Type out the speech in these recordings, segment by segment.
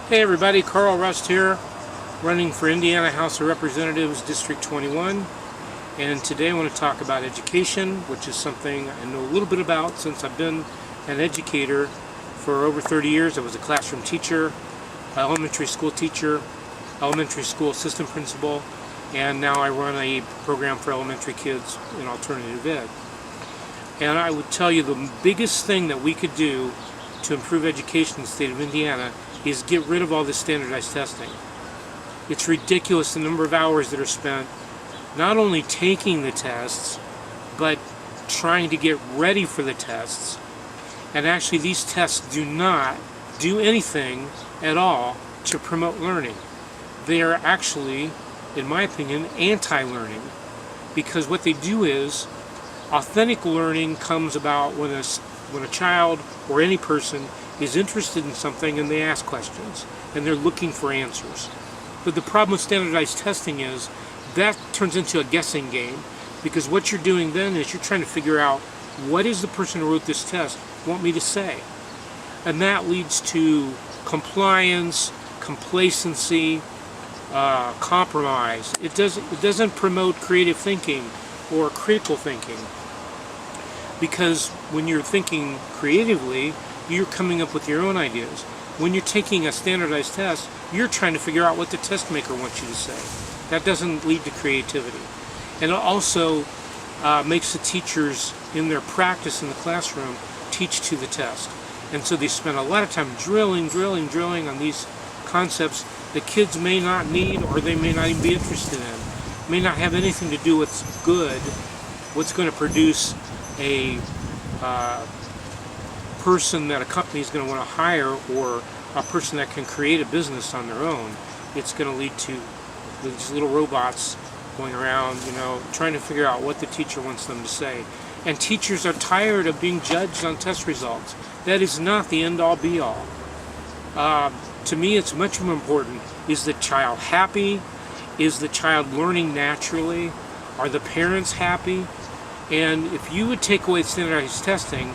Hey everybody, Carl Rust here, running for Indiana House of Representatives, District 21. And today I want to talk about education, which is something I know a little bit about since I've been an educator for over 30 years. I was a classroom teacher, elementary school teacher, elementary school assistant principal, and now I run a program for elementary kids in alternative ed. And I would tell you the biggest thing that we could do to improve education in the state of Indiana is get rid of all this standardized testing. It's ridiculous the number of hours that are spent not only taking the tests, but trying to get ready for the tests. And actually these tests do not do anything at all to promote learning. They are actually, in my opinion, anti-learning, because what they do is authentic learning comes about when a child or any person is interested in something and they ask questions and they're looking for answers. But the problem with standardized testing is that turns into a guessing game, because what you're doing then is you're trying to figure out what is the person who wrote this test want me to say. And that leads to compliance, complacency, compromise. It doesn't promote creative thinking or critical thinking, because when you're thinking creatively, you're coming up with your own ideas. When you're taking a standardized test, you're trying to figure out what the test maker wants you to say. That doesn't lead to creativity. And it also makes the teachers in their practice in the classroom teach to the test. And so they spend a lot of time drilling on these concepts that kids may not need, or they may not even be interested in. May not have anything to do with what's going to produce a person that a company is going to want to hire, or a person that can create a business on their own. It's going to lead to these little robots going around, trying to figure out what the teacher wants them to say. And teachers are tired of being judged on test results. That is not the end-all be-all. To me, it's much more important. Is the child happy? Is the child learning naturally? Are the parents happy? And if you would take away standardized testing,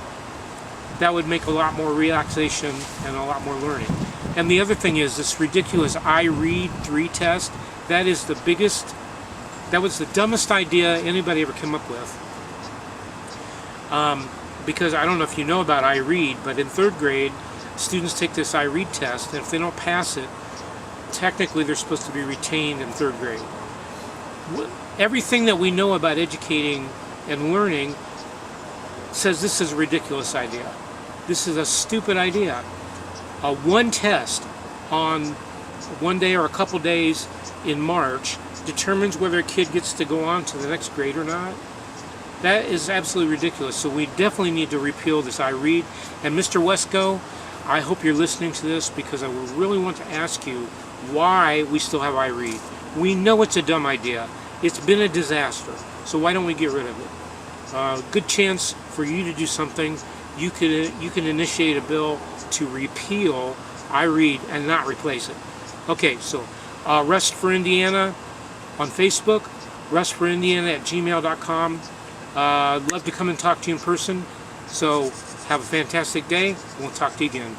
that would make a lot more relaxation and a lot more learning. And the other thing is this ridiculous IREAD 3 test. That was the dumbest idea anybody ever came up with. Because I don't know if you know about IREAD, but in 3rd grade, students take this IREAD test, and if they don't pass it, technically they're supposed to be retained in 3rd grade. Everything that we know about educating and learning says this is a ridiculous idea. This is a stupid idea. One test on one day or a couple days in March determines whether a kid gets to go on to the next grade or not. That is absolutely ridiculous. So we definitely need to repeal this IREAD. And Mr. Wesco, I hope you're listening to this, because I really want to ask you why we still have IREAD. We know it's a dumb idea. It's been a disaster. So why don't we get rid of it? Good chance for you to do something. You can initiate a bill to repeal IREAD and not replace it. Okay, so Rust for Indiana on Facebook, rustforindiana@gmail.com. I'd love to come and talk to you in person. So have a fantastic day. We'll talk to you again.